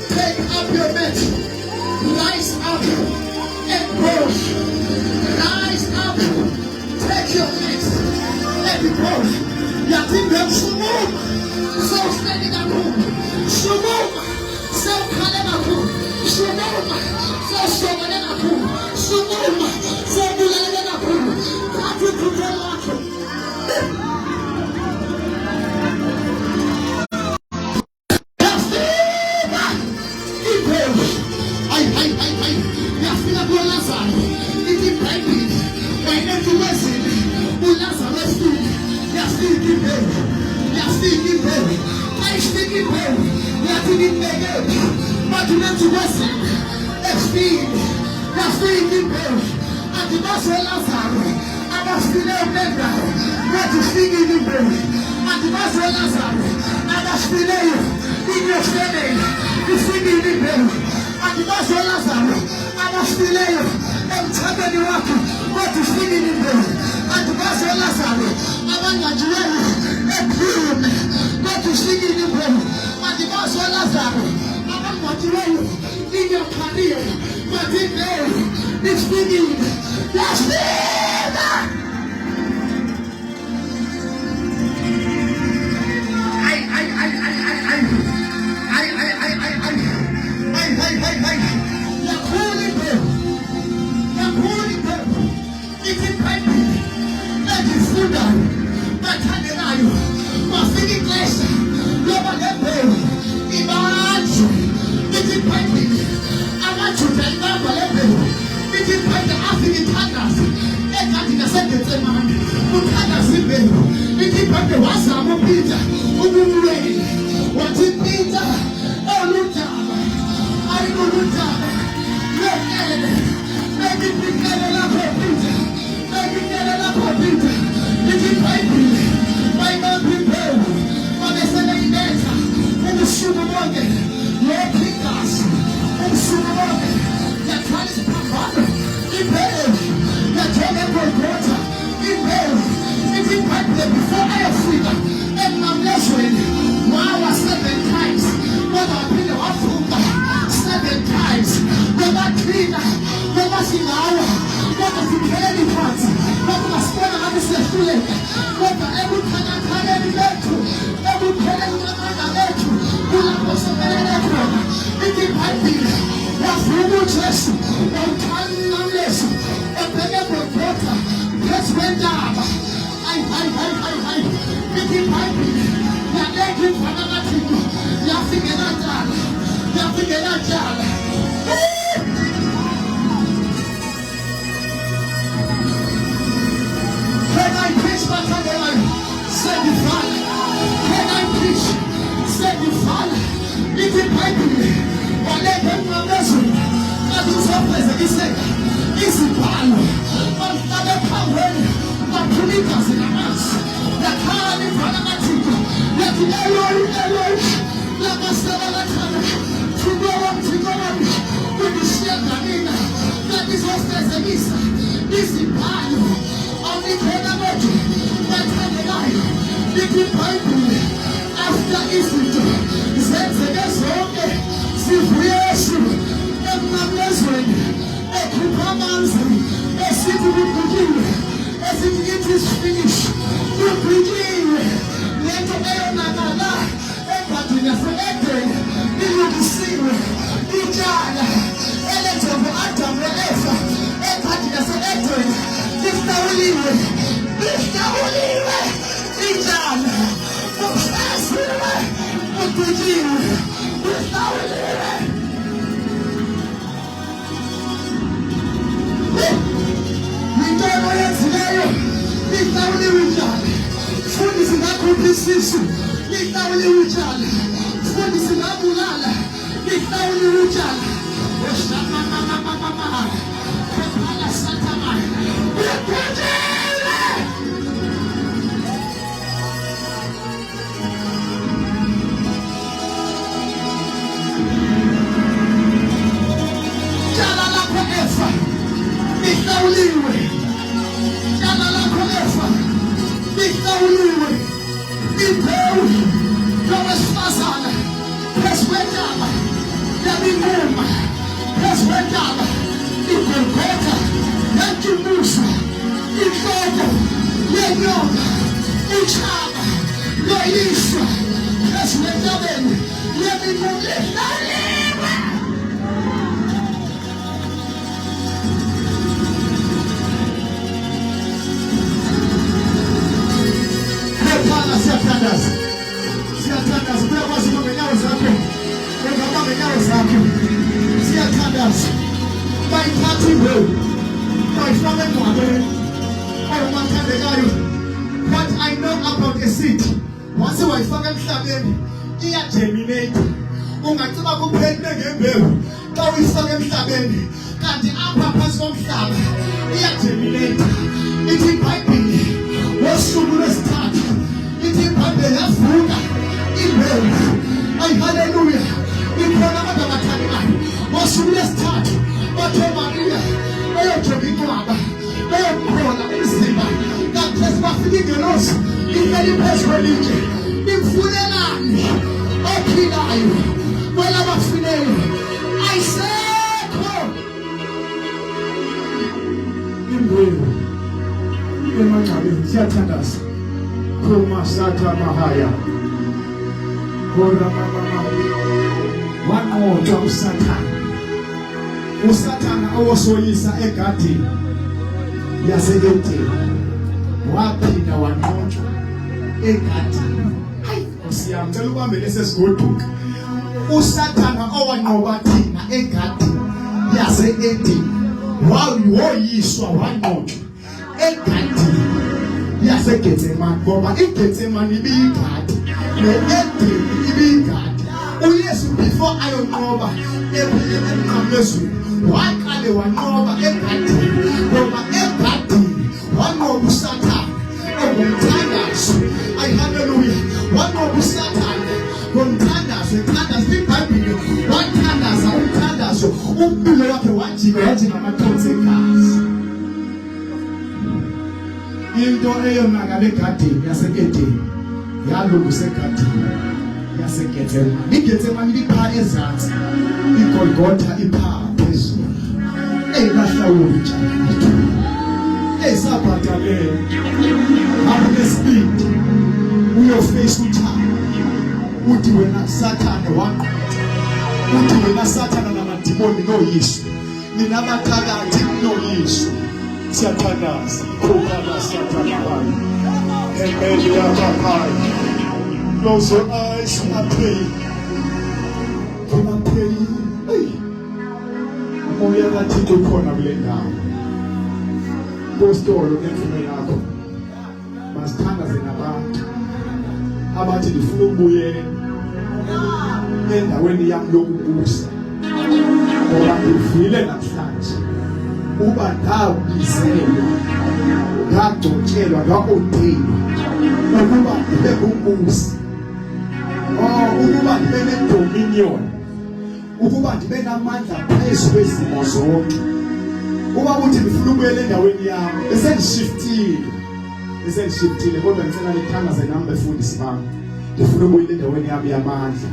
Take up your mat. Rise up and go. Rise up. Take your mat and go. Yatim Shalom. So standing at home. Shalom. So calling at home. Shalom. So showing at home. Shalom. So doing at home. That's it to tell at home. In your career, but in there, it's beginning. That's it. lihlawuliwe. Igama lakho lefa lihlawuliwe. Imbewu yowesifazane phezu kwentaba yabinguma, phezu kwentaba iGolgotha yantshumusa, inhloko yenyoka ichaba loyiswa phezu kwentabeni yabinguma lihlawuliwe. Siyathandaza, siyathandaza, uyakwazi ngenyawo zakho, ungaba ngenyawo zakho, siyathandaza, bayithatha imbewu, bayifaka engcwabeni, omathandekayo. What I know about a seed, once wayifaka emhlabeni, iyagerminate. Ungaceba kuphela ngembewu, xa uyifaka emhlabeni, kanti apha phansi komhlaba, iyagerminate. Ithi iBhayibheli, ngosuku lwesithathu, iBhayibheli yavuka imbewu. Ay haleluya. Ikhona abantu abathandekayo. Ngosuku lwesithathu bathe Maria bayojonga incwaba, bayokhola umzimba. Kanti bafika ingelosi ifela phezu kwelitshe. Imfunelani ophilayo kwelabafileyo ayisekho imbewu emangcwabeni. Siyathandaza. Kumasata mahaya kora mama wanqotshwa usathana owosoyisa egadini yaseEdeni, waphinda wanqotshwa egadini. Hayi siyamcela ubambe lesesigoduka. Usathana owanqoba thina egadini yaseEdeni woyiswa wanqotshwa egadini yaseGetsemane, ngoba iGetsemane ibiyigadi neEdeni ibiyigadi. uYesu before ayonqoba emqamezweni waqale wanqoba egadini, ngoba egadini wanqoba uSathane ngomthandazo. Ay haleluya. Wanqoba uSathane ngomthandazo. Ithandazo iBhayibheli wathandaza umthandazo, umpilo wakhe wajika ngamathonsi egazi. Into eyonakala egadini yaseEdeni yalungiswa egadini yaseGetsemane. iGetsemane ipha ezantsi, iGolgotha ipha phezulu. Eyibahlawuli njalo esabhadale abespeed uyoface uthando. Uthi wena Sathane wanqotha, uthi wena Sathane namadimoni noYesu, nina bathakathi noYesu. Siyathandaza. Khona Sathane bani emeli yabaphaya. Close your eyes and I pray. Can I pray? Hey, moya kaThixo ukhona kule ndawo. Postolo ngemfuno yakho masithandaze nabantu abathi ndifuna ukubuyela endaweni yami yokubusa, ngoba ndivile namhlanje uba ndabizelwa, ngagcotshelwa, ngaordainwa ukuba ndibe ngumbusi, ukuba ndibe nedominion, ukuba ndibe namandla phezu kwezimo zonke. Uba uthi ndifuna ukubuyela endaweni yami, besendishiftile, kodwa ngicela nithandaze nami befundisi bami, ndifuna ukubuyela endaweni yami yamandla.